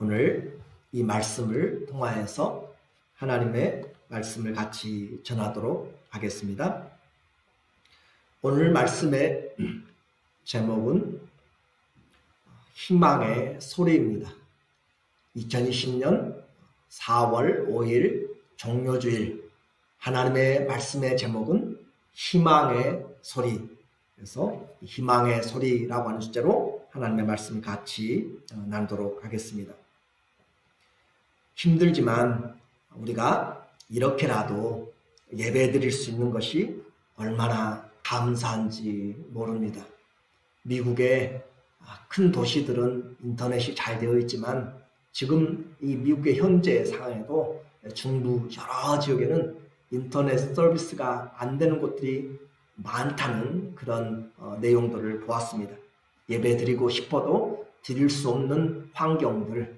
오늘 이 말씀을 통하여서 하나님의 말씀을 같이 전하도록 하겠습니다. 오늘 말씀의 제목은 희망의 소리입니다. 2020년 4월 5일 종료주일, 하나님의 말씀의 제목은 희망의 소리. 그래서 희망의 소리라고 하는 주제로 하나님의 말씀을 같이 나누도록 하겠습니다. 힘들지만 우리가 이렇게라도 예배 드릴 수 있는 것이 얼마나 감사한지 모릅니다. 미국의 큰 도시들은 인터넷이 잘 되어 있지만 지금 이 미국의 현재 상황에도 중부 여러 지역에는 인터넷 서비스가 안 되는 곳들이 많다는 그런 내용들을 보았습니다. 예배 드리고 싶어도 드릴 수 없는 환경들,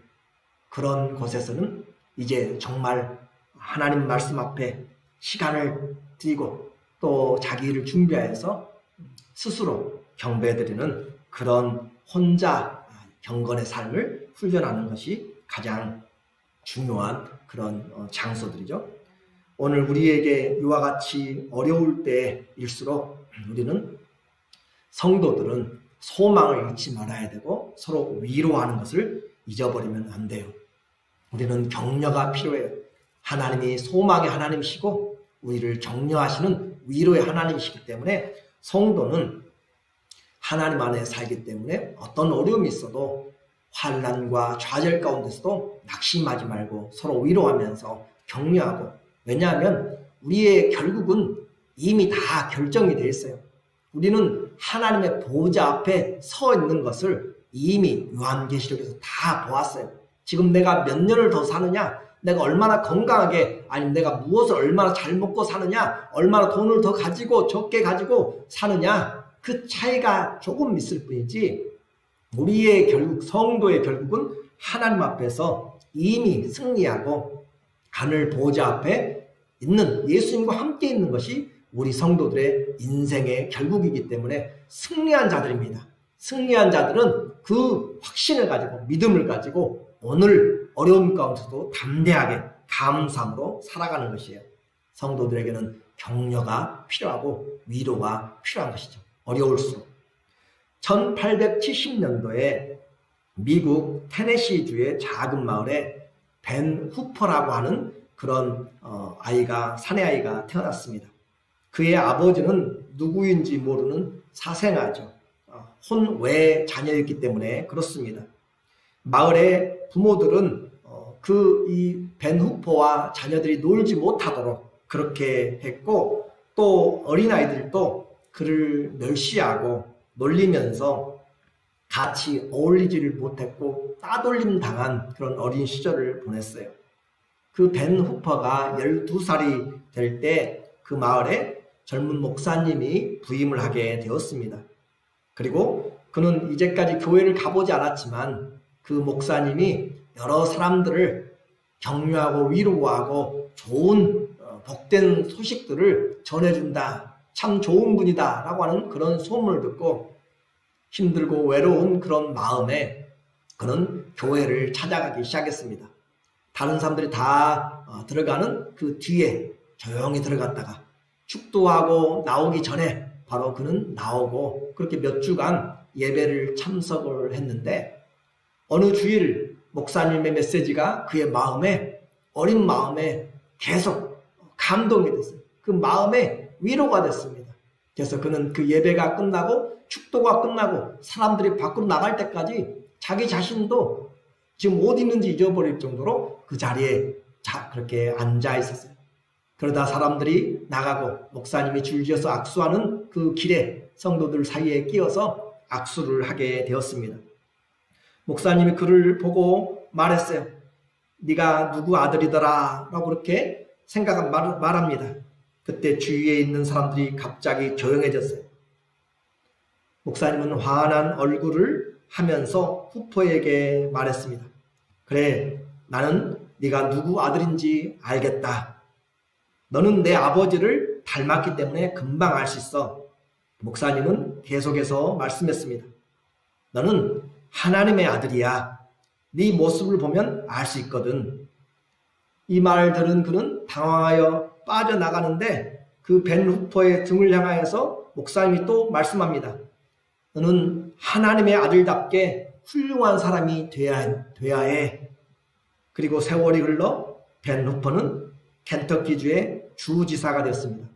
그런 곳에서는 이제 정말 하나님 말씀 앞에 시간을 드리고 또 자기를 준비하여서 스스로 경배드리는 그런 혼자 경건의 삶을 훈련하는 것이 가장 중요한 그런 장소들이죠. 오늘 우리에게 이와 같이 어려울 때일수록 우리는 성도들은 소망을 잃지 말아야 되고 서로 위로하는 것을 잊어버리면 안 돼요. 우리는 격려가 필요해요. 하나님이 소망의 하나님이시고 우리를 격려하시는 위로의 하나님이시기 때문에 성도는 하나님 안에 살기 때문에 어떤 어려움이 있어도 환난과 좌절 가운데서도 낙심하지 말고 서로 위로하면서 격려하고, 왜냐하면 우리의 결국은 이미 다 결정이 되어 있어요. 우리는 하나님의 보좌 앞에 서 있는 것을 이미 요한계시록에서 다 보았어요. 지금 내가 몇 년을 더 사느냐, 내가 얼마나 건강하게, 아니면 내가 무엇을 얼마나 잘 먹고 사느냐, 얼마나 돈을 더 가지고 적게 가지고 사느냐, 그 차이가 조금 있을 뿐이지 우리의 결국, 성도의 결국은 하나님 앞에서 이미 승리하고 하늘 보좌 앞에 있는 예수님과 함께 있는 것이 우리 성도들의 인생의 결국이기 때문에 승리한 자들입니다. 승리한 자들은 그 확신을 가지고 믿음을 가지고 오늘 어려움 가운데서도 담대하게 감사함으로 살아가는 것이에요. 성도들에게는 격려가 필요하고 위로가 필요한 것이죠. 어려울수록. 1870년도에 미국 테네시주의 작은 마을에 벤 후퍼라고 하는 그런 사내 아이가 태어났습니다. 그의 아버지는 누구인지 모르는 사생아죠. 혼외 자녀였기 때문에 그렇습니다. 마을의 부모들은 이 벤 후퍼와 자녀들이 놀지 못하도록 그렇게 했고, 또 어린아이들도 그를 멸시하고 놀리면서 같이 어울리지를 못했고 따돌림 당한 그런 어린 시절을 보냈어요. 그 벤 후퍼가 12살이 될 때 그 마을에 젊은 목사님이 부임을 하게 되었습니다. 그리고 그는 이제까지 교회를 가보지 않았지만 그 목사님이 여러 사람들을 격려하고 위로하고 좋은 복된 소식들을 전해준다, 참 좋은 분이다 라고 하는 그런 소문을 듣고 힘들고 외로운 그런 마음에 그는 교회를 찾아가기 시작했습니다. 다른 사람들이 다 들어가는 그 뒤에 조용히 들어갔다가 축도하고 나오기 전에 바로 그는 나오고 그렇게 몇 주간 예배를 참석을 했는데, 어느 주일 목사님의 메시지가 그의 마음에, 어린 마음에 계속 감동이 됐어요. 그 마음에 위로가 됐습니다. 그래서 그는 그 예배가 끝나고 축도가 끝나고 사람들이 밖으로 나갈 때까지 자기 자신도 지금 어디 있는지 잊어버릴 정도로 그 자리에 그렇게 앉아 있었어요. 그러다 사람들이 나가고 목사님이 줄지어서 악수하는 그 길에 성도들 사이에 끼어서 악수를 하게 되었습니다. 목사님이 그를 보고 말했어요. 네가 누구 아들이더라 라고 그렇게 말합니다. 그때 주위에 있는 사람들이 갑자기 조용해졌어요. 목사님은 환한 얼굴을 하면서 후퍼에게 말했습니다. 그래, 나는 네가 누구 아들인지 알겠다. 너는 내 아버지를 닮았기 때문에 금방 알 수 있어. 목사님은 계속해서 말씀했습니다. 너는 하나님의 아들이야. 네 모습을 보면 알 수 있거든. 이 말을 들은 그는 당황하여 빠져나가는데 그 벤 후퍼의 등을 향하여서 목사님이 또 말씀합니다. 너는 하나님의 아들답게 훌륭한 사람이 돼야 해. 그리고 세월이 흘러 벤 후퍼는 켄터키주의 주지사가 되었습니다.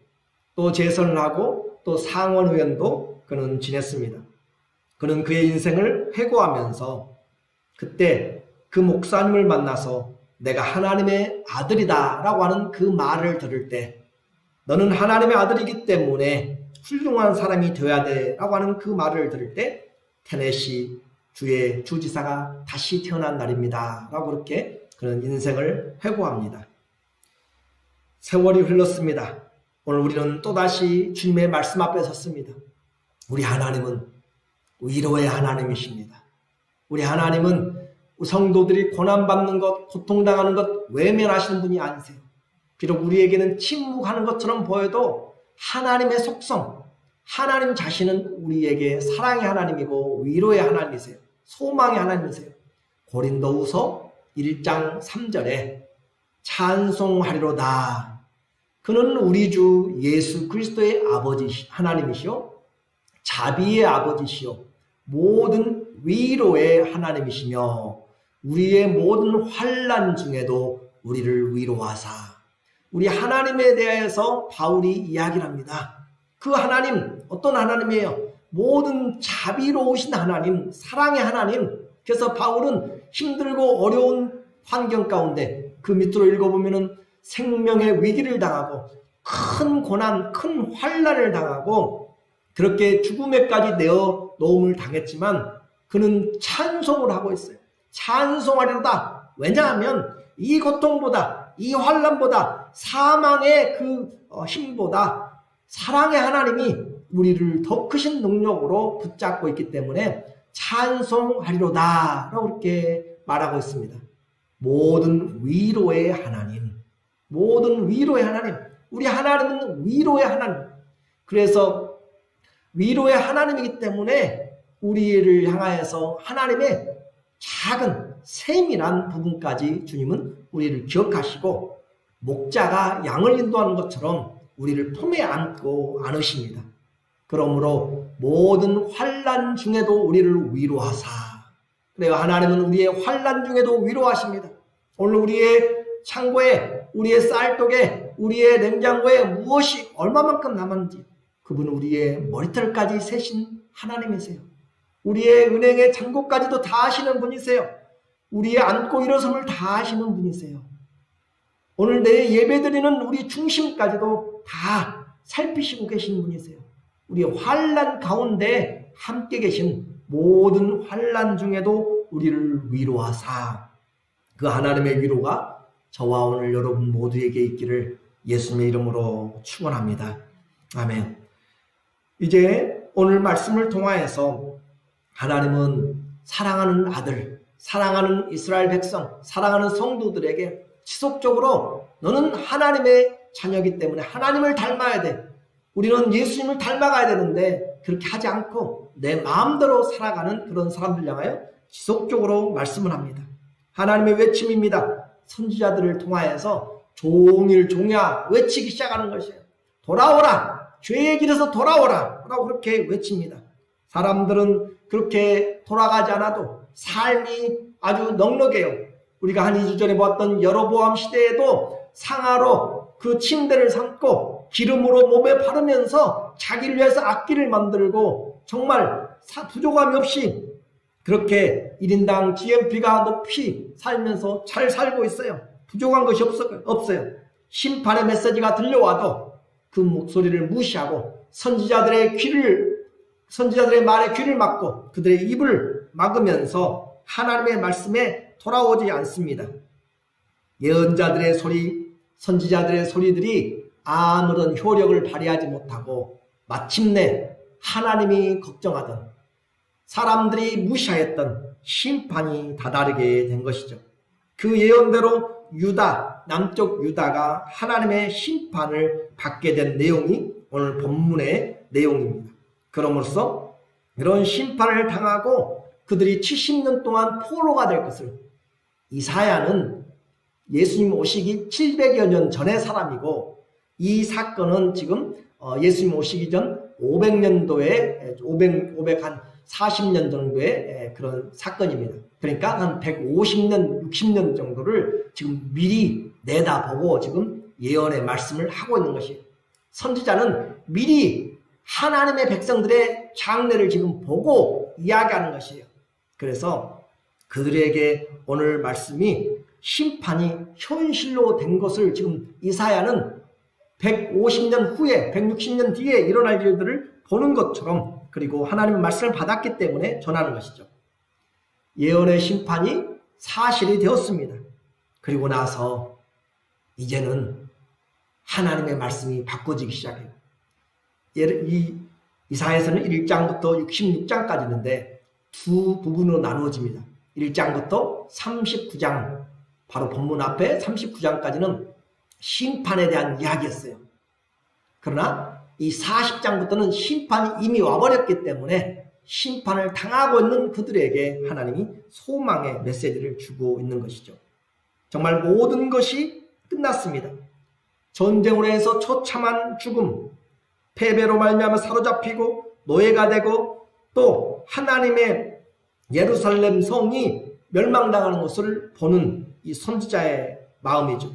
또 재선을 하고 또 상원의원도 그는 지냈습니다. 그는 그의 인생을 회고하면서 그때 그 목사님을 만나서 내가 하나님의 아들이다 라고 하는 그 말을 들을 때 너는 하나님의 아들이기 때문에 훌륭한 사람이 되어야 돼 라고 하는 그 말을 들을 때 테네시 주의 주지사가 다시 태어난 날입니다 라고 그렇게 그는 인생을 회고합니다. 세월이 흘렀습니다. 오늘 우리는 또다시 주님의 말씀 앞에 섰습니다. 우리 하나님은 위로의 하나님이십니다. 우리 하나님은 성도들이 고난받는 것, 고통당하는 것 외면하시는 분이 아니세요. 비록 우리에게는 침묵하는 것처럼 보여도 하나님의 속성, 하나님 자신은 우리에게 사랑의 하나님이고 위로의 하나님이세요. 소망의 하나님이세요. 고린도후서 1장 3절에 찬송하리로다. 그는 우리 주 예수 그리스도의 아버지 하나님이시요 자비의 아버지시요 모든 위로의 하나님이시며 우리의 모든 환난 중에도 우리를 위로하사. 우리 하나님에 대해서 바울이 이야기를 합니다. 그 하나님 어떤 하나님이에요? 모든 자비로우신 하나님, 사랑의 하나님. 그래서 바울은 힘들고 어려운 환경 가운데 그 밑으로 읽어보면은 생명의 위기를 당하고 큰 고난, 큰 환난을 당하고 그렇게 죽음에까지 내어 놓음을 당했지만 그는 찬송을 하고 있어요. 찬송하리로다. 왜냐하면 이 고통보다, 이 환난보다, 사망의 그 힘보다 사랑의 하나님이 우리를 더 크신 능력으로 붙잡고 있기 때문에 찬송하리로다 라고 그렇게 말하고 있습니다. 모든 위로의 하나님, 모든 위로의 하나님, 우리 하나님은 위로의 하나님. 그래서 위로의 하나님이기 때문에 우리를 향하여서 하나님의 작은 세밀한 부분까지 주님은 우리를 기억하시고 목자가 양을 인도하는 것처럼 우리를 품에 안고 안으십니다. 그러므로 모든 환난 중에도 우리를 위로하사. 그래요. 하나님은 우리의 환난 중에도 위로하십니다. 오늘 우리의 창고에, 우리의 쌀독에, 우리의 냉장고에 무엇이 얼마만큼 남았는지 그분은 우리의 머리털까지 세신 하나님이세요. 우리의 은행의 잔고까지도 다 아시는 분이세요. 우리의 앉고 일어섬을 다 아시는 분이세요. 오늘 내 예배드리는 우리 중심까지도 다 살피시고 계신 분이세요. 우리의 환난 가운데 함께 계신 모든 환난 중에도 우리를 위로하사. 그 하나님의 위로가 저와 오늘 여러분 모두에게 있기를 예수님의 이름으로 축원합니다. 아멘. 이제 오늘 말씀을 통하여서 하나님은 사랑하는 아들, 사랑하는 이스라엘 백성, 사랑하는 성도들에게 지속적으로 너는 하나님의 자녀이기 때문에 하나님을 닮아야 돼. 우리는 예수님을 닮아가야 되는데 그렇게 하지 않고 내 마음대로 살아가는 그런 사람들 향하여 지속적으로 말씀을 합니다. 하나님의 외침입니다. 선지자들을 통하여서 종일 종야 외치기 시작하는 것이에요. 돌아오라. 죄의 길에서 돌아오라 라고 그렇게 외칩니다. 사람들은 그렇게 돌아가지 않아도 삶이 아주 넉넉해요. 우리가 한 2주 전에 보았던 여로보암 시대에도 상아로 그 침대를 삼고 기름으로 몸에 바르면서 자기를 위해서 악기를 만들고 정말 부족함이 없이 그렇게 1인당 GNP가 높이 살면서 잘 살고 있어요. 부족한 것이 없어요. 심판의 메시지가 들려와도 그 목소리를 무시하고 선지자들의 말에 귀를 막고 그들의 입을 막으면서 하나님의 말씀에 돌아오지 않습니다. 예언자들의 소리, 선지자들의 소리들이 아무런 효력을 발휘하지 못하고 마침내 하나님이 걱정하던 사람들이 무시하였던 심판이 다다르게 된 것이죠. 그 예언대로 남쪽 유다가 하나님의 심판을 받게 된 내용이 오늘 본문의 내용입니다. 그럼으로써 이런 심판을 당하고 그들이 70년 동안 포로가 될 것을 이사야는 예수님 오시기 700여 년 전의 사람이고 이 사건은 지금 예수님 오시기 전 500년도에 540년 정도의 그런 사건입니다. 그러니까 한 150년, 60년 정도를 지금 미리 내다보고 지금 예언의 말씀을 하고 있는 것이에요. 선지자는 미리 하나님의 백성들의 장래를 지금 보고 이야기하는 것이에요. 그래서 그들에게 오늘 말씀이 심판이 현실로 된 것을 지금 이사야는 150년 후에 160년 뒤에 일어날 일들을 보는 것처럼 그리고 하나님의 말씀을 받았기 때문에 전하는 것이죠. 예언의 심판이 사실이 되었습니다. 그리고 나서 이제는 하나님의 말씀이 바꿔지기 시작해요. 이 이사야서는 1장부터 66장까지 있는데 두 부분으로 나누어집니다. 1장부터 39장, 바로 본문 앞에 39장까지는 심판에 대한 이야기였어요. 그러나 이 40장부터는 심판이 이미 와버렸기 때문에 심판을 당하고 있는 그들에게 하나님이 소망의 메시지를 주고 있는 것이죠. 정말 모든 것이 끝났습니다. 전쟁으로 해서 처참한 죽음, 패배로 말미암아 사로잡히고 노예가 되고 또 하나님의 예루살렘 성이 멸망당하는 것을 보는 이 선지자의 마음이죠.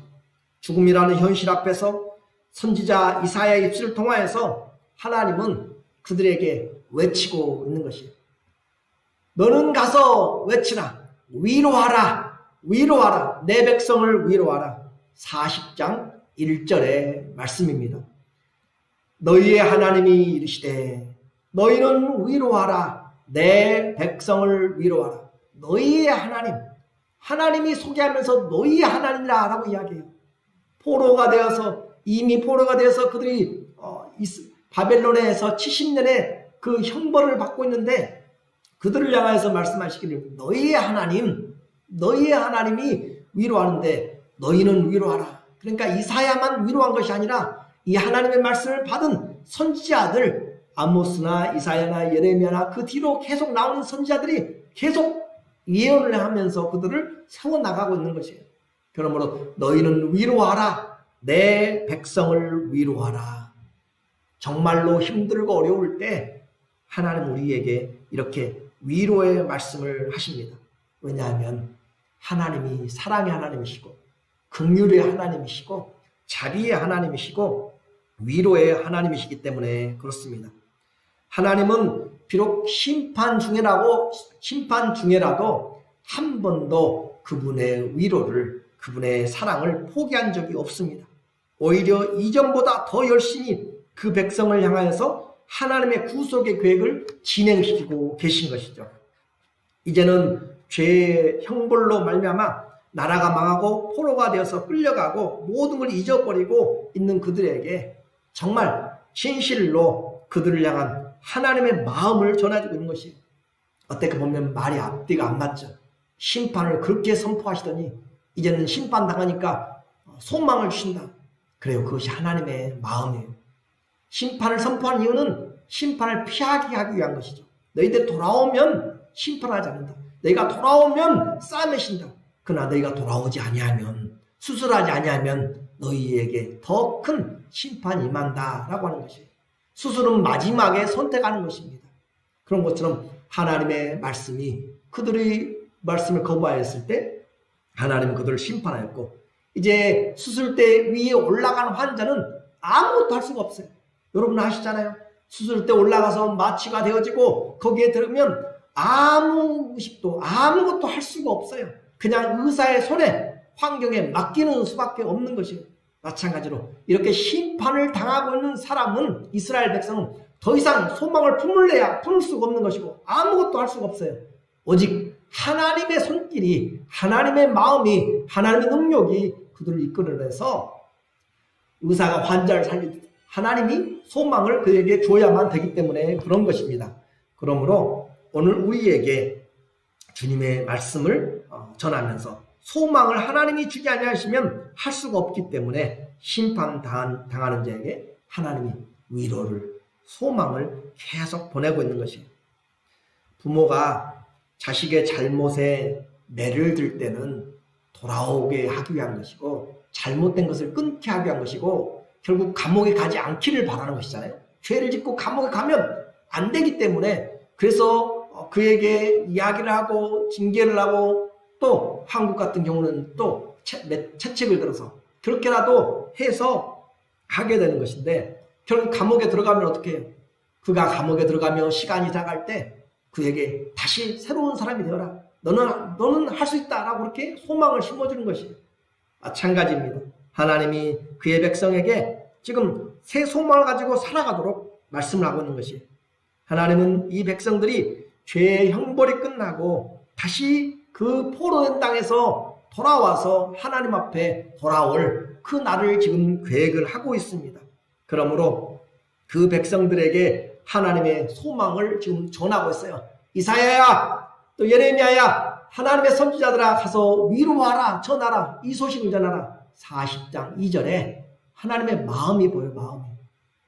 죽음이라는 현실 앞에서 선지자 이사야의 입술을 통하여서 하나님은 그들에게 외치고 있는 것이에요. 너는 가서 외치라. 위로하라. 위로하라. 내 백성을 위로하라. 40장 1절의 말씀입니다. 너희의 하나님이 이르시되 너희는 위로하라. 내 백성을 위로하라. 너희의 하나님. 하나님이 소개하면서 너희의 하나님이라 라고 이야기해요. 포로가 되어서 이미 포로가 되어서 그들이 바벨론에서 70년의 그 형벌을 받고 있는데 그들을 향해서 말씀하시기를 너희의 하나님, 너희의 하나님이 위로하는데 너희는 위로하라. 그러니까 이사야만 위로한 것이 아니라 이 하나님의 말씀을 받은 선지자들 아모스나 이사야나 예레미야나 그 뒤로 계속 나오는 선지자들이 계속 예언을 하면서 그들을 세워나가고 있는 것이에요. 그러므로 너희는 위로하라. 내 백성을 위로하라. 정말로 힘들고 어려울 때 하나님 우리에게 이렇게 위로의 말씀을 하십니다. 왜냐하면 하나님이 사랑의 하나님이시고 긍휼의 하나님이시고 자비의 하나님이시고 위로의 하나님이시기 때문에 그렇습니다. 하나님은 비록 심판 중에라도 한 번도 그분의 위로를, 그분의 사랑을 포기한 적이 없습니다. 오히려 이전보다 더 열심히 그 백성을 향하여서 하나님의 구속의 계획을 진행시키고 계신 것이죠. 이제는 죄의 형벌로 말미암아 나라가 망하고 포로가 되어서 끌려가고 모든 걸 잊어버리고 있는 그들에게 정말 진실로 그들을 향한 하나님의 마음을 전해주고 있는 것이에요. 어떻게 보면 말이 앞뒤가 안 맞죠. 심판을 그렇게 선포하시더니 이제는 심판당하니까 소망을 주신다. 그래요. 그것이 하나님의 마음이에요. 심판을 선포한 이유는 심판을 피하게 하기 위한 것이죠. 너희들 돌아오면 심판하지 않는다. 너희가 돌아오면 싸매신다. 그러나 너희가 돌아오지 아니하면, 수술하지 아니하면 너희에게 더 큰 심판이 임한다라고 하는 것이에요. 수술은 마지막에 선택하는 것입니다. 그런 것처럼 하나님의 말씀이 그들의 말씀을 거부하였을 때 하나님은 그들을 심판하였고 이제 수술대 위에 올라간 환자는 아무것도 할 수가 없어요. 여러분 아시잖아요. 수술대 올라가서 마취가 되어지고 거기에 들으면 아무 의식도 아무것도 할 수가 없어요. 그냥 의사의 손에 환경에 맡기는 수밖에 없는 것이에요. 마찬가지로 이렇게 심판을 당하고 있는 사람은 이스라엘 백성은 더 이상 소망을 품을 수가 없는 것이고 아무것도 할 수가 없어요. 오직 하나님의 손길이, 하나님의 마음이, 하나님의 능력이 그들을 이끌어내서 의사가 환자를 살리듯 하나님이 소망을 그에게 줘야만 되기 때문에 그런 것입니다. 그러므로 오늘 우리에게 주님의 말씀을 전하면서 소망을 하나님이 주지 아니하시면 할 수가 없기 때문에 심판당하는 자에게 하나님이 위로를, 소망을 계속 보내고 있는 것이에요. 부모가 자식의 잘못에 매를 들 때는 돌아오게 하기 위한 것이고 잘못된 것을 끊게 하기 위한 것이고 결국 감옥에 가지 않기를 바라는 것이잖아요. 죄를 짓고 감옥에 가면 안 되기 때문에 그래서 그에게 이야기를 하고 징계를 하고 또 한국 같은 경우는 또 채찍을 들어서 그렇게라도 해서 하게 되는 것인데 결국 감옥에 들어가면 어떻게 해요? 그가 감옥에 들어가면 시간이 다가갈 때 그에게 다시 새로운 사람이 되어라. 너는 할 수 있다라고 그렇게 소망을 심어주는 것이에요. 마찬가지입니다. 하나님이 그의 백성에게 지금 새 소망을 가지고 살아가도록 말씀을 하고 있는 것이에요. 하나님은 이 백성들이 죄의 형벌이 끝나고 다시 그 포로된 땅에서 돌아와서 하나님 앞에 돌아올 그 날을 지금 계획을 하고 있습니다. 그러므로 그 백성들에게 하나님의 소망을 지금 전하고 있어요. 이사야야, 또 예레미야야, 하나님의 선지자들아 가서 위로하라, 전하라, 이 소식을 전하라. 40장 2절에 하나님의 마음이 보여요. 마음이.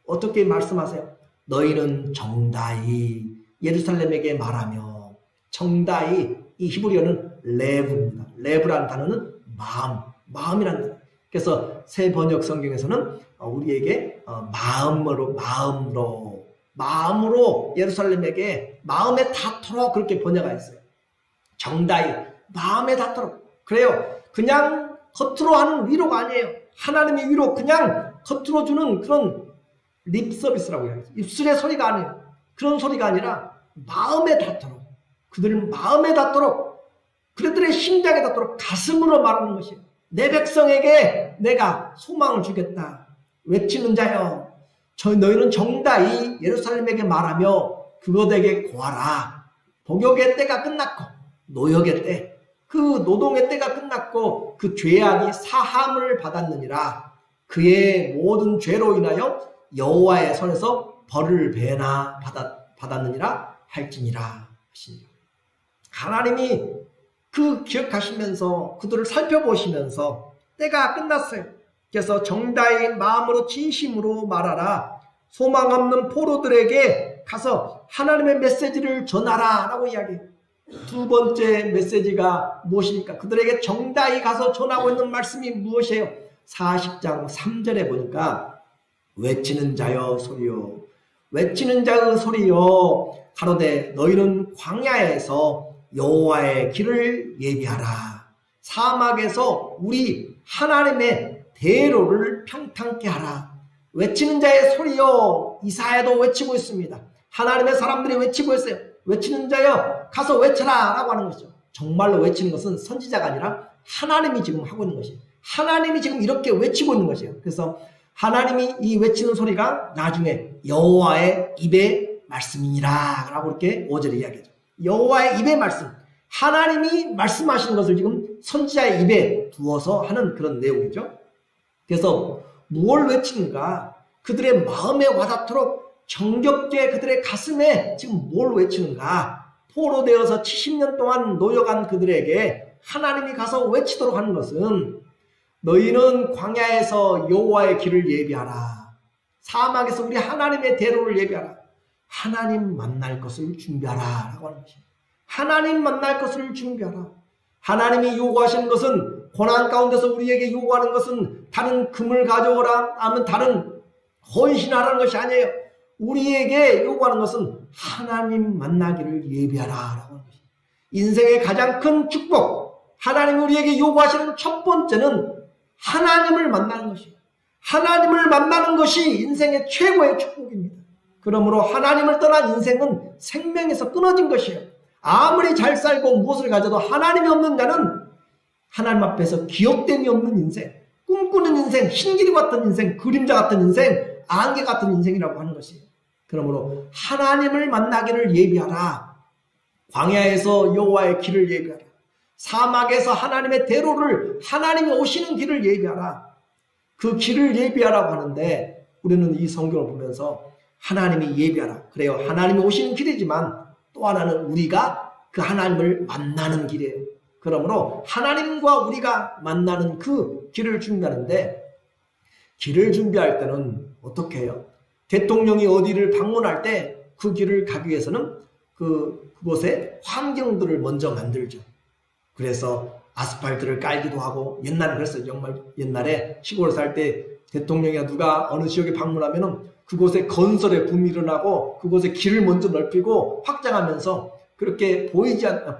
어떻게 말씀하세요? 너희는 정다이 예루살렘에게 말하며, 정다이 이 히브리어는 레브입니다. 레브라는 단어는 마음이라는 단어. 그래서 새 번역 성경에서는 우리에게 마음으로 예루살렘에게 마음에 닿도록 그렇게 번역하였어요. 정다이 마음에 닿도록. 그래요. 그냥 겉으로 하는 위로가 아니에요. 하나님의 위로 그냥 겉으로 주는 그런 립 서비스라고 해요. 입술의 소리가 아니에요. 그런 소리가 아니라 마음에 닿도록, 그들 마음에 닿도록, 그들의 심장에 닿도록 가슴으로 말하는 것이에요. 내 백성에게 내가 소망을 주겠다. 외치는 자여, 너희는 정다이 예루살렘에게 말하며 그것에게 고하라. 복역의 때가 끝났고 노역의 때, 그 노동의 때가 끝났고 그 죄악이 사함을 받았느니라. 그의 모든 죄로 인하여 여호와의 손에서 벌을 배나 받았느니라 할지니라 하시니라. 하나님이 그 기억하시면서 그들을 살펴보시면서 때가 끝났어요. 그래서 정다의 마음으로 진심으로 말하라. 소망 없는 포로들에게 가서 하나님의 메시지를 전하라 라고 이야기해요. 두 번째 메시지가 무엇입니까? 그들에게 정다히 가서 전하고 있는 말씀이 무엇이에요? 40장 3절에 보니까 외치는 자여 소리여, 외치는 자의 소리여, 가로되 너희는 광야에서 여호와의 길을 예비하라. 사막에서 우리 하나님의 대로를 평탄케 하라. 외치는 자의 소리여, 이사야도 외치고 있습니다. 하나님의 사람들이 외치고 있어요. 외치는 자여 가서 외쳐라 라고 하는 것이죠. 정말로 외치는 것은 선지자가 아니라 하나님이 지금 하고 있는 것이에요. 하나님이 지금 이렇게 외치고 있는 것이에요. 그래서 하나님이 이 외치는 소리가 나중에 여호와의 입의 말씀이니라 라고 이렇게 5절에 이야기하죠. 여호와의 입의 말씀, 하나님이 말씀하시는 것을 지금 선지자의 입에 두어서 하는 그런 내용이죠. 그래서 무엇을 외치는가? 그들의 마음에 와닿도록 정겹게 그들의 가슴에 지금 뭘 외치는가? 포로되어서 70년 동안 노여간 그들에게 하나님이 가서 외치도록 하는 것은 너희는 광야에서 여호와의 길을 예비하라. 사막에서 우리 하나님의 대로를 예비하라. 하나님 만날 것을 준비하라 라고 하는 것입니다. 하나님 만날 것을 준비하라. 하나님이 요구하시는 것은, 고난 가운데서 우리에게 요구하는 것은 다른 금을 가져오라 하면 다른 헌신하라는 것이 아니에요. 우리에게 요구하는 것은 하나님 만나기를 예비하라 라고 하는 것입니다. 인생의 가장 큰 축복, 하나님이 우리에게 요구하시는 첫 번째는 하나님을 만나는 것이에요. 하나님을 만나는 것이 인생의 최고의 축복입니다. 그러므로 하나님을 떠난 인생은 생명에서 끊어진 것이에요. 아무리 잘 살고 무엇을 가져도 하나님이 없는 자는 하나님 앞에서 기억됨이 없는 인생, 꿈꾸는 인생, 흰길이 같은 인생, 그림자 같은 인생, 안개 같은 인생이라고 하는 것이에요. 그러므로 하나님을 만나기를 예비하라. 광야에서 여호와의 길을 예비하라. 사막에서 하나님의 대로를, 하나님이 오시는 길을 예비하라. 그 길을 예비하라고 하는데 우리는 이 성경을 보면서 하나님이 예비하라. 그래요. 하나님이 오시는 길이지만 또 하나는 우리가 그 하나님을 만나는 길이에요. 그러므로 하나님과 우리가 만나는 그 길을 준비하는데, 길을 준비할 때는 어떻게 해요? 대통령이 어디를 방문할 때 그 길을 가기 위해서는 그곳의 환경들을 먼저 만들죠. 그래서 아스팔트를 깔기도 하고, 옛날에 그랬어요. 정말 옛날에 시골에 살 때 대통령이나 누가 어느 지역에 방문하면은 그곳에 건설의 붐이 일어나고 그곳에 길을 먼저 넓히고 확장하면서 그렇게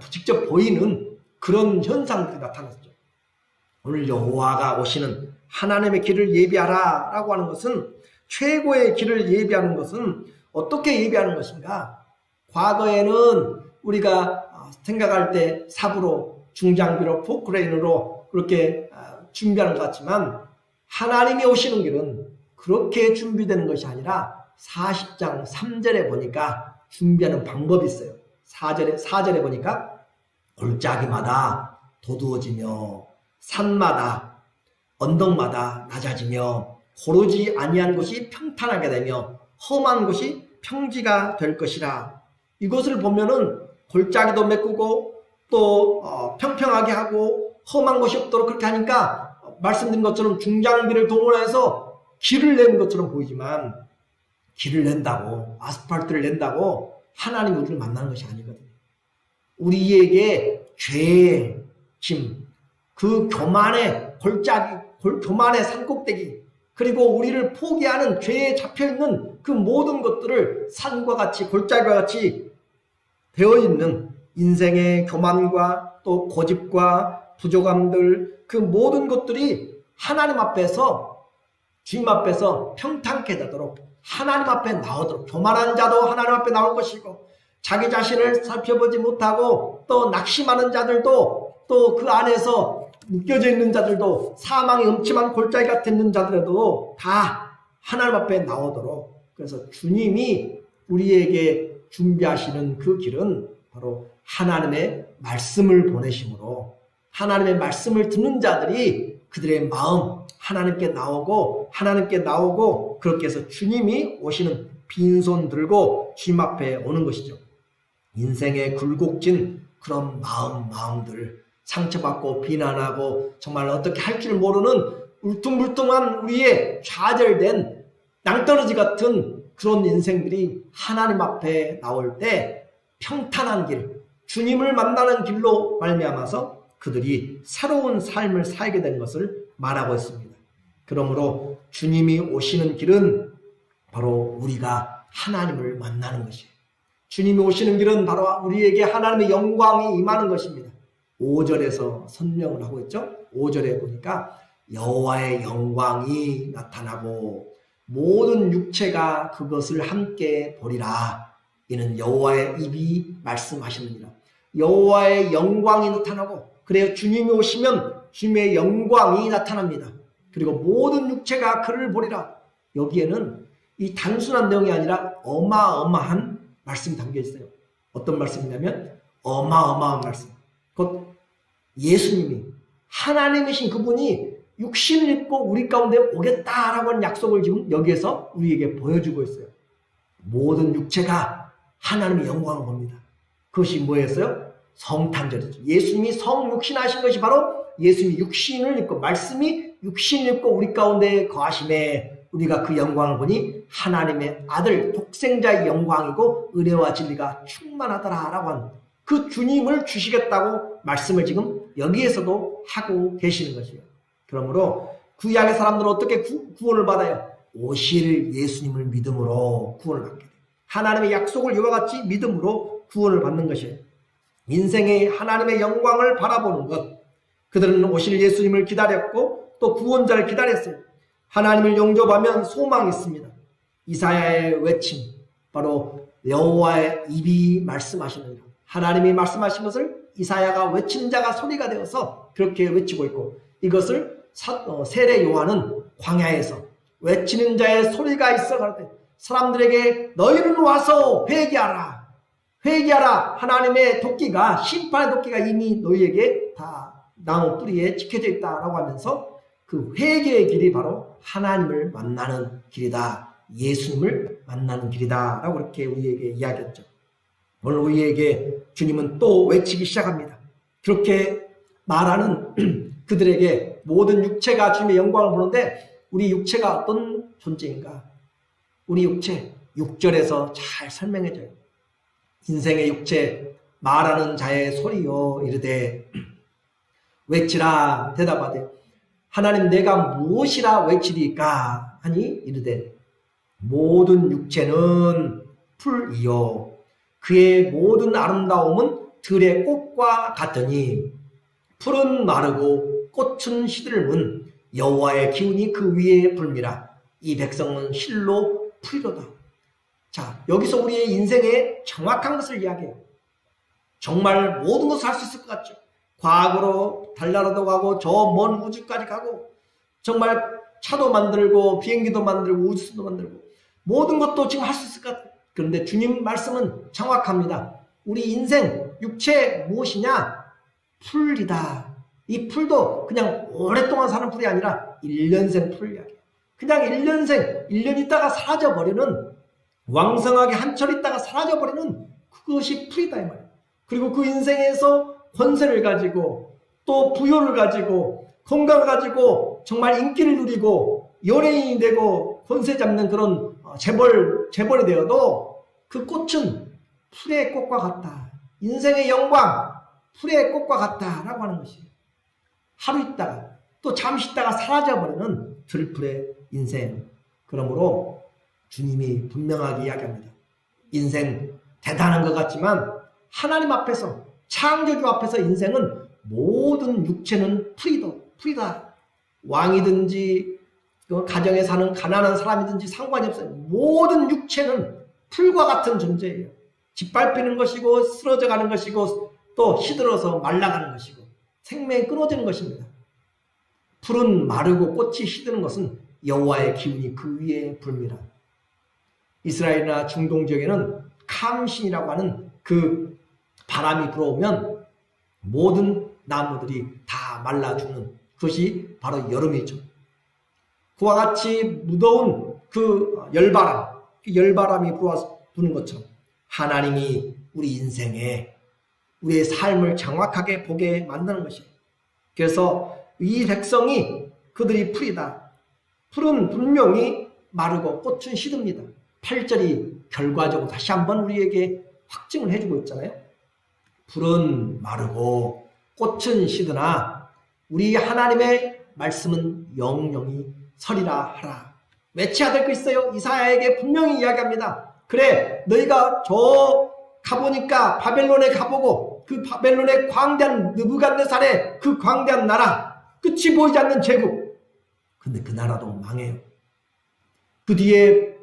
직접 보이는 그런 현상들이 나타났죠. 오늘 여호와가 오시는 하나님의 길을 예비하라 라고 하는 것은, 최고의 길을 예비하는 것은 어떻게 예비하는 것인가? 과거에는 우리가 생각할 때 삽으로, 중장비로, 포크레인으로 그렇게 준비하는 것 같지만, 하나님이 오시는 길은 그렇게 준비되는 것이 아니라 40장 3절에 보니까 준비하는 방법이 있어요. 4절에 보니까 골짜기마다 도두어지며 산마다 언덕마다 낮아지며 고르지 아니한 곳이 평탄하게 되며 험한 곳이 평지가 될 것이라. 이것을 보면은 골짜기도 메꾸고 또 평평하게 하고 험한 곳이 없도록 그렇게 하니까 말씀드린 것처럼 중장비를 동원해서 길을 내는 것처럼 보이지만, 길을 낸다고, 아스팔트를 낸다고 하나님 우리를 만나는 것이 아니거든요. 우리에게 죄의 짐, 그 교만의 골짜기, 교만의 산꼭대기, 그리고 우리를 포기하는 죄에 잡혀있는 그 모든 것들을 산과 같이, 골짜기와 같이 되어있는 인생의 교만과 또 고집과 부족함들, 그 모든 것들이 하나님 앞에서, 주님 앞에서 평탄케 되도록, 하나님 앞에 나오도록, 교만한 자도 하나님 앞에 나올 것이고, 자기 자신을 살펴보지 못하고 또 낙심하는 자들도, 또 그 안에서 묶여져 있는 자들도, 사망의 음침한 골짜기 같은 있는 자들도 다 하나님 앞에 나오도록, 그래서 주님이 우리에게 준비하시는 그 길은 바로 하나님의 말씀을 보내심으로, 하나님의 말씀을 듣는 자들이 그들의 마음 하나님께 나오고 그렇게 해서 주님이 오시는 빈손 들고 주님 앞에 오는 것이죠. 인생의 굴곡진 그런 마음들, 상처받고 비난하고 정말 어떻게 할 줄 모르는 울퉁불퉁한 우리의 좌절된 낭떠러지 같은 그런 인생들이 하나님 앞에 나올 때 평탄한 길, 주님을 만나는 길로 말미암아서 그들이 새로운 삶을 살게 된 것을 말하고 있습니다. 그러므로 주님이 오시는 길은 바로 우리가 하나님을 만나는 것이에요. 주님이 오시는 길은 바로 우리에게 하나님의 영광이 임하는 것입니다. 5절에서 설명을 하고 있죠. 5절에 보니까 여호와의 영광이 나타나고 모든 육체가 그것을 함께 보리라. 이는 여호와의 입이 말씀하시느니라. 여호와의 영광이 나타나고, 그래요, 주님이 오시면 주님의 영광이 나타납니다. 그리고 모든 육체가 그를 보리라. 여기에는 이 단순한 내용이 아니라 어마어마한 말씀이 담겨 있어요. 어떤 말씀이냐면 어마어마한 말씀. 곧 예수님이, 하나님이신 그분이 육신을 입고 우리 가운데 오겠다라고 하는 약속을 지금 여기에서 우리에게 보여주고 있어요. 모든 육체가 하나님의 영광을 봅니다. 그것이 뭐였어요? 성탄절이죠. 예수님이 성육신하신 것이 바로 예수님이 육신을 입고, 말씀이 육신을 입고 우리 가운데 거하심에 우리가 그 영광을 보니 하나님의 아들 독생자의 영광이고 은혜와 진리가 충만하더라라고 하는 그 주님을 주시겠다고 말씀을 지금 여기에서도 하고 계시는 것이에요. 그러므로 구약의 사람들은 어떻게 구원을 받아요? 오실 예수님을 믿음으로 구원을 받게 돼요. 하나님의 약속을 이와 같이 믿음으로 구원을 받는 것이에요. 인생의 하나님의 영광을 바라보는 것. 그들은 오실 예수님을 기다렸고 또 구원자를 기다렸어요. 하나님을 영접하면 소망이 있습니다. 이사야의 외침, 바로 여호와의 입이 말씀하시느니라. 하나님이 말씀하신 것을 이사야가 외친 자가 소리가 되어서 그렇게 외치고 있고, 이것을 세례 요한은 광야에서 외치는 자의 소리가 있어 가로되 사람들에게 너희는 와서 회개하라. 회개하라. 하나님의 도끼가, 심판의 도끼가 이미 너희에게 다 나무 뿌리에 찍혀져 있다라고 하면서 그 회개의 길이 바로 하나님을 만나는 길이다. 예수님을 만나는 길이다. 라고 이렇게 우리에게 이야기했죠. 오늘 우리에게 주님은 또 외치기 시작합니다. 그렇게 말하는 그들에게 모든 육체가 주님의 영광을 보는데, 우리 육체가 어떤 존재인가? 우리 육체, 6절에서 잘 설명해줘요. 인생의 육체, 말하는 자의 소리요 이르되 외치라 대답하되 하나님 내가 무엇이라 외치리까 하니 이르되 모든 육체는 풀이요 그의 모든 아름다움은 들의 꽃과 같으니 풀은 마르고 꽃은 시들문 여호와의 기운이 그 위에 불미라 이 백성은 실로 풀이로다. 자, 여기서 우리의 인생의 정확한 것을 이야기해요. 정말 모든 것을 할 수 있을 것 같죠. 과거로 달나라도 가고 저 먼 우주까지 가고 정말 차도 만들고 비행기도 만들고 우주선도 만들고 모든 것도 지금 할 수 있을 것 같아요. 그런데 주님 말씀은 정확합니다. 우리 인생 육체 무엇이냐? 풀이다. 이 풀도 그냥 오랫동안 사는 풀이 아니라 1년생 풀 이야기예요. 그냥 1년 있다가 사라져버리는 왕성하게 한철 있다가 사라져버리는 그것이 풀이다 이 말이에요. 그리고 그 인생에서 권세를 가지고 또 부여를 가지고 건강을 가지고 정말 인기를 누리고 연예인이 되고 권세 잡는 그런 재벌이 되어도 그 꽃은 풀의 꽃과 같다. 인생의 영광 풀의 꽃과 같다라고 하는 것이에요. 하루 있다가 또 잠시 있다가 사라져버리는 들풀의 인생. 그러므로 주님이 분명하게 이야기합니다. 인생 대단한 것 같지만 하나님 앞에서 창조주 앞에서 인생은 모든 육체는 풀이다. 왕이든지 가정에 사는 가난한 사람이든지 상관이 없어요. 모든 육체는 풀과 같은 존재예요. 짓밟히는 것이고 쓰러져 가는 것이고 또 시들어서 말라가는 것이고 생명이 끊어지는 것입니다. 풀은 마르고 꽃이 시드는 것은 여호와의 기운이 그 위에 불미라. 이스라엘이나 중동 지역에는 감신이라고 하는 그 바람이 불어오면 모든 나무들이 다 말라 죽는 그것이 바로 여름이죠. 그와 같이 무더운 그 열바람이 부는 것처럼 하나님이 우리 인생에 우리의 삶을 정확하게 보게 만드는 것이에요. 그래서 이 백성이 그들이 풀이다. 풀은 분명히 마르고 꽃은 시듭니다. 8절이 결과적으로 다시 한번 우리에게 확증을 해주고 있잖아요. 풀은 마르고 꽃은 시드나 우리 하나님의 말씀은 영영이 서리라 하라. 외쳐야 될 거 있어요. 이사야에게 분명히 이야기합니다. 그래 너희가 저 가보니까 바벨론에 가보고 그 바벨론의 광대한 느부갓네살의 그 광대한 나라 끝이 보이지 않는 제국. 근데 그 나라도 망해요. 그 뒤에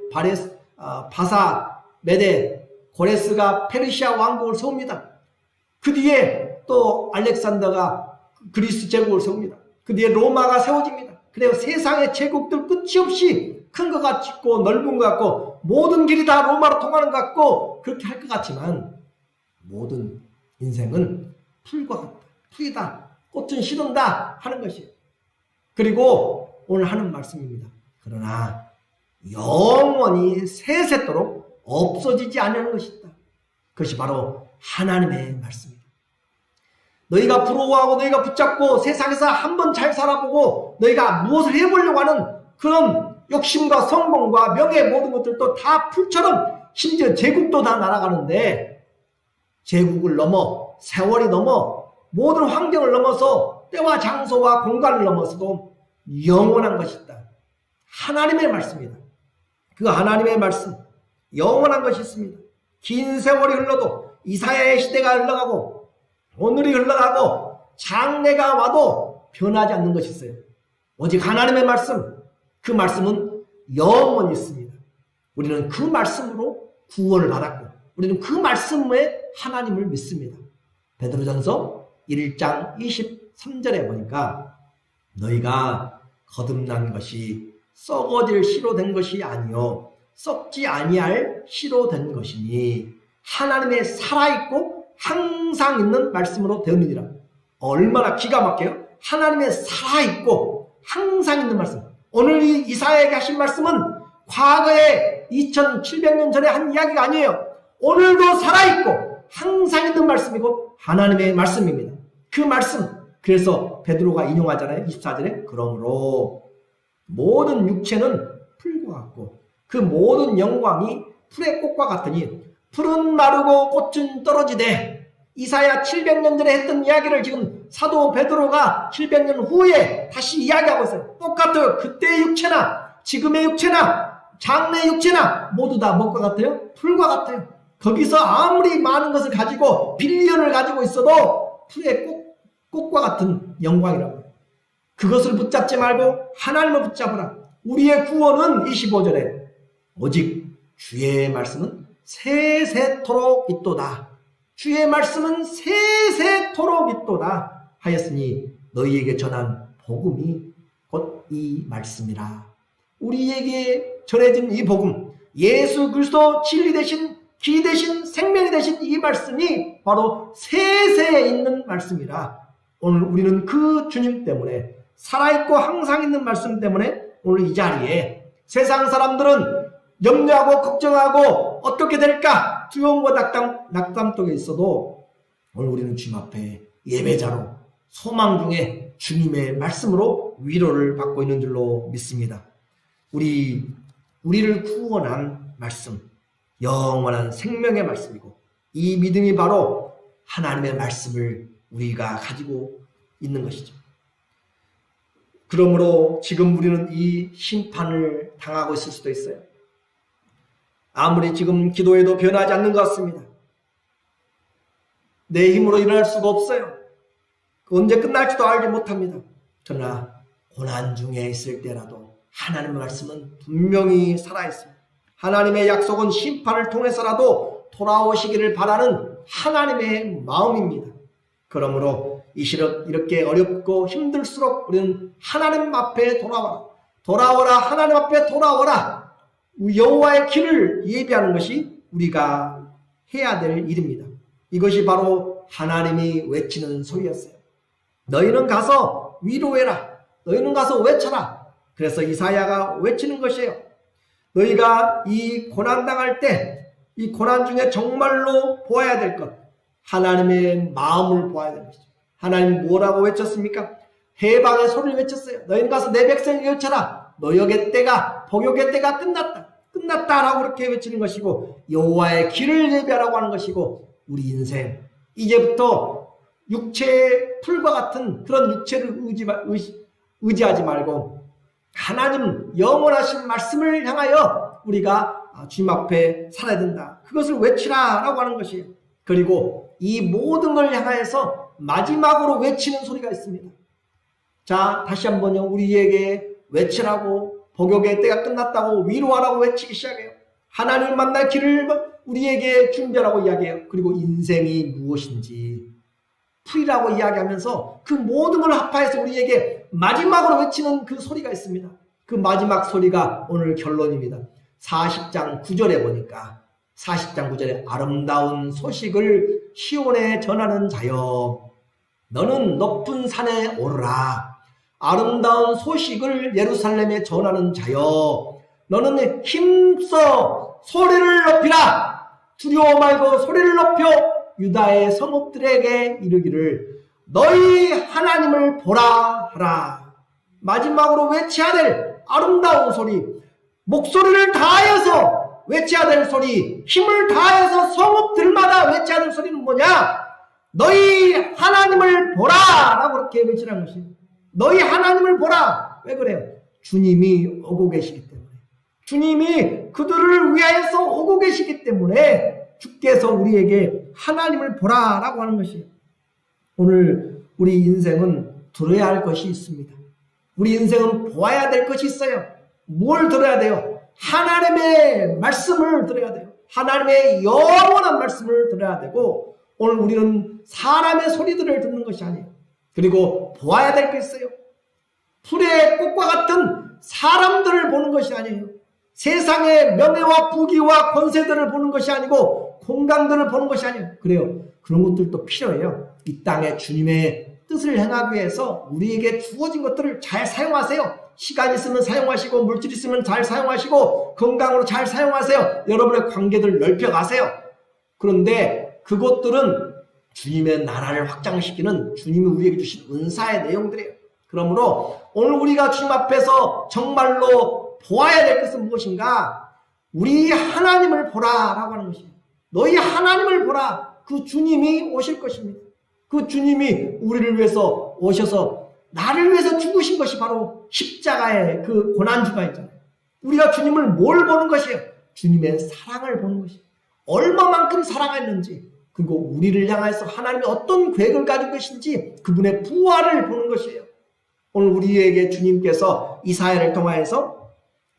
바사, 메데, 고레스가 페르시아 왕국을 세웁니다. 그 뒤에 또 알렉산더가 그리스 제국을 세웁니다. 그 뒤에 로마가 세워집니다. 그래요. 세상의 제국들 끝이 없이 큰 것 같고 넓은 것 같고 모든 길이 다 로마로 통하는 것 같고 그렇게 할 것 같지만 모든 인생은 풀과 같다. 풀이다. 꽃은 시든다 하는 것이에요. 그리고 오늘 하는 말씀입니다. 그러나 영원히 세세토록 없어지지 않는 것이 있다. 그것이 바로 하나님의 말씀입니다. 너희가 부러워하고 너희가 붙잡고 세상에서 한번 잘 살아보고 너희가 무엇을 해보려고 하는 그런 욕심과 성공과 명예 모든 것들도 다 풀처럼 심지어 제국도 다 날아가는데 제국을 넘어 세월이 넘어 모든 환경을 넘어서 때와 장소와 공간을 넘어서도 영원한 것이 있다. 하나님의 말씀이다. 그 하나님의 말씀 영원한 것이 있습니다. 긴 세월이 흘러도 이사야의 시대가 흘러가고 오늘이 흘러가고 장래가 와도 변하지 않는 것이 있어요. 오직 하나님의 말씀, 그 말씀은 영원히 있습니다. 우리는 그 말씀으로 구원을 받았고 우리는 그 말씀에 하나님을 믿습니다. 베드로전서 1장 23절에 보니까 너희가 거듭난 것이 썩어질 씨로 된 것이 아니요 썩지 아니할 씨로 된 것이니 하나님의 살아있고 항상 있는 말씀으로 되었느니라. 얼마나 기가 막혀요. 하나님의 살아있고 항상 있는 말씀. 오늘 이사야에게 하신 말씀은 과거에 2700년 전에 한 이야기가 아니에요. 오늘도 살아있고 항상 있는 말씀이고 하나님의 말씀입니다. 그 말씀. 그래서 베드로가 인용하잖아요. 24절에 그러므로 모든 육체는 풀과 같고 그 모든 영광이 풀의 꽃과 같으니 풀은 마르고 꽃은 떨어지되 이사야 700년 전에 했던 이야기를 지금 사도 베드로가 700년 후에 다시 이야기하고 있어요. 똑같아요. 그때의 육체나 지금의 육체나 장래의 육체나 모두 다 뭐가 같아요? 풀과 같아요. 거기서 아무리 많은 것을 가지고 빌리언을 가지고 있어도 풀의 꽃과 같은 영광이라고 해요. 그것을 붙잡지 말고 하나님을 붙잡으라. 우리의 구원은 25절에 오직 주의 말씀은 세세토록 있도다. 주의 말씀은 세세토록 있도다 하였으니 너희에게 전한 복음이 곧 이 말씀이라. 우리에게 전해진 이 복음, 예수 그리스도 진리 되신 기 되신 생명이 되신 이 말씀이 바로 세세에 있는 말씀이라. 오늘 우리는 그 주님 때문에, 살아있고 항상 있는 말씀 때문에 오늘 이 자리에 세상 사람들은 염려하고 걱정하고 어떻게 될까 두려움과 낙담 속에 있어도 오늘 우리는 주님 앞에 예배자로 소망 중에 주님의 말씀으로 위로를 받고 있는 줄로 믿습니다. 우리를 구원한 말씀, 영원한 생명의 말씀이고, 이 믿음이 바로 하나님의 말씀을 우리가 가지고 있는 것이죠. 그러므로 지금 우리는 이 심판을 당하고 있을 수도 있어요. 아무리 지금 기도해도 변하지 않는 것 같습니다. 내 힘으로 일어날 수가 없어요. 언제 끝날지도 알지 못합니다. 그러나 고난 중에 있을 때라도 하나님의 말씀은 분명히 살아있습니다. 하나님의 약속은 심판을 통해서라도 돌아오시기를 바라는 하나님의 마음입니다. 그러므로 이 시력 이렇게 어렵고 힘들수록 우리는 하나님 앞에 돌아오라 하나님 앞에 돌아오라. 여호와의 길을 예비하는 것이 우리가 해야 될 일입니다. 이것이 바로 하나님이 외치는 소리였어요. 너희는 가서 위로해라. 너희는 가서 외쳐라. 그래서 이사야가 외치는 것이에요. 너희가 이 고난당할 때, 이 고난 중에 정말로 보아야 될 것, 하나님의 마음을 보아야 되는 것이죠. 하나님 뭐라고 외쳤습니까? 해방의 소리를 외쳤어요. 너희는 가서 내 백성에게 외쳐라. 너희의 때가, 복역의 때가 끝났다라고 그렇게 외치는 것이고, 여호와의 길을 예비하라고 하는 것이고, 우리 인생 이제부터 육체의 풀과 같은 그런 육체를 의지하지 말고 하나님 영원하신 말씀을 향하여 우리가 주님 앞에 살아야 된다. 그것을 외치라라고 하는 것이에요. 그리고 이 모든 걸 향하여서 마지막으로 외치는 소리가 있습니다. 자, 다시 한번요. 우리에게 외치라고, 복역의 때가 끝났다고 위로하라고 외치기 시작해요. 하나님을 만날 길을 우리에게 준비하라고 이야기해요. 그리고 인생이 무엇인지 풀이라고 이야기하면서 그 모든 걸 합하여서 우리에게 마지막으로 외치는 그 소리가 있습니다. 그 마지막 소리가 오늘 결론입니다. 40장 9절에 보니까 40장 9절에 아름다운 소식을 시온에 전하는 자여 너는 높은 산에 오르라. 아름다운 소식을 예루살렘에 전하는 자여 너는 힘써 소리를 높이라. 두려워 말고 소리를 높여 유다의 성읍들에게 이르기를 너희 하나님을 보라 하라. 마지막으로 외쳐야 될 아름다운 소리, 목소리를 다하여서 외쳐야 될 소리, 힘을 다해서 성읍들마다 외쳐야 될 소리는 뭐냐? 너희 하나님을 보라 라고 그렇게 외치라는 것이에요. 너희 하나님을 보라. 왜 그래요? 주님이 오고 계시기 때문에, 주님이 그들을 위하여서 오고 계시기 때문에 주께서 우리에게 하나님을 보라 라고 하는 것이에요. 오늘 우리 인생은 들어야 할 것이 있습니다. 우리 인생은 보아야 될 것이 있어요. 뭘 들어야 돼요? 하나님의 말씀을 들어야 돼요. 하나님의 영원한 말씀을 들어야 되고, 오늘 우리는 사람의 소리들을 듣는 것이 아니에요. 그리고 보아야 될 게 있어요. 풀의 꽃과 같은 사람들을 보는 것이 아니에요. 세상의 명예와 부귀와 권세들을 보는 것이 아니고 건강들을 보는 것이 아니에요. 그래요. 그런 것들도 필요해요. 이 땅에 주님의 뜻을 행하기 위해서 우리에게 주어진 것들을 잘 사용하세요. 시간 있으면 사용하시고, 물질 있으면 잘 사용하시고, 건강으로 잘 사용하세요. 여러분의 관계들을 넓혀가세요. 그런데 그것들은 주님의 나라를 확장시키는 주님이 우리에게 주신 은사의 내용들이에요. 그러므로 오늘 우리가 주님 앞에서 정말로 보아야 될 것은 무엇인가? 우리 하나님을 보라 라고 하는 것이에요. 너희 하나님을 보라. 그 주님이 오실 것입니다. 그 주님이 우리를 위해서 오셔서 나를 위해서 죽으신 것이 바로 십자가의 그 고난주가있잖아요. 우리가 주님을 뭘 보는 것이에요? 주님의 사랑을 보는 것이에요. 얼마만큼 사랑했는지, 그리고 우리를 향해서 하나님이 어떤 계획을 가진 것인지 그분의 부활을 보는 것이에요. 오늘 우리에게 주님께서 이사야를 통하여서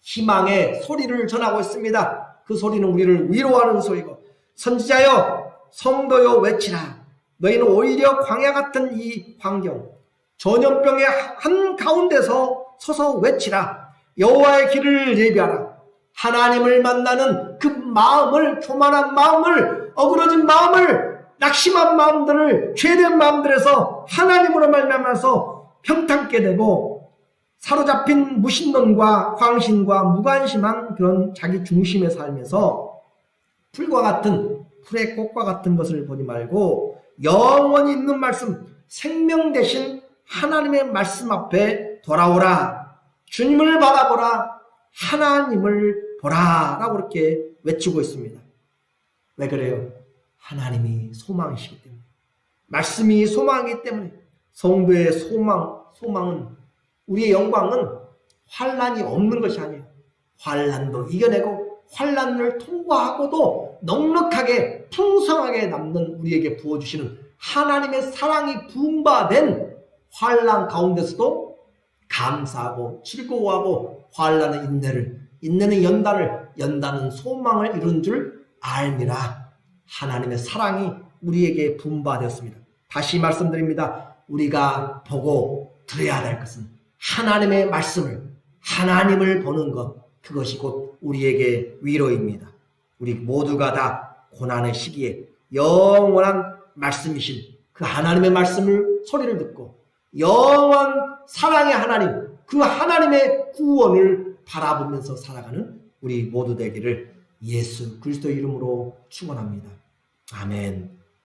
희망의 소리를 전하고 있습니다. 그 소리는 우리를 위로하는 소리고, 선지자여 성도여 외치라. 너희는 오히려 광야 같은 이 환경, 전염병의 한가운데서 서서 외치라. 여호와의 길을 예비하라. 하나님을 만나는 그 마음을, 교만한 마음을, 어그러진 마음을, 낙심한 마음들을, 죄된 마음들에서 하나님으로 말미암아서 평탄케 되고, 사로잡힌 무신론과 광신과 무관심한 그런 자기 중심의 삶에서 풀과 같은, 풀의 꽃과 같은 것을 보지 말고 영원히 있는 말씀, 생명 되신 하나님의 말씀 앞에 돌아오라. 주님을 바라보라. 하나님을 보라. 라고 이렇게 외치고 있습니다. 왜 그래요? 하나님이 소망이시기 때문에, 말씀이 소망이기 때문에. 성도의 소망은, 우리의 영광은 환난이 없는 것이 아니에요. 환난도 이겨내고 환난을 통과하고도 넉넉하게 풍성하게 남는 우리에게 부어주시는 하나님의 사랑이 부음받은 환난 가운데서도 감사하고 즐거워하고, 환난은 인내는 연단은 소망을 이룬 줄 알미라. 하나님의 사랑이 우리에게 부음받았습니다. 다시 말씀드립니다. 우리가 보고 들어야 될 것은 하나님의 말씀을, 하나님을 보는 것, 그것이 곧 우리에게 위로입니다. 우리 모두가 다 고난의 시기에 영원한 말씀이신 그 하나님의 말씀을, 소리를 듣고 영원 사랑의 하나님, 그 하나님의 구원을 바라보면서 살아가는 우리 모두 되기를 예수 그리스도 이름으로 축원합니다. 아멘.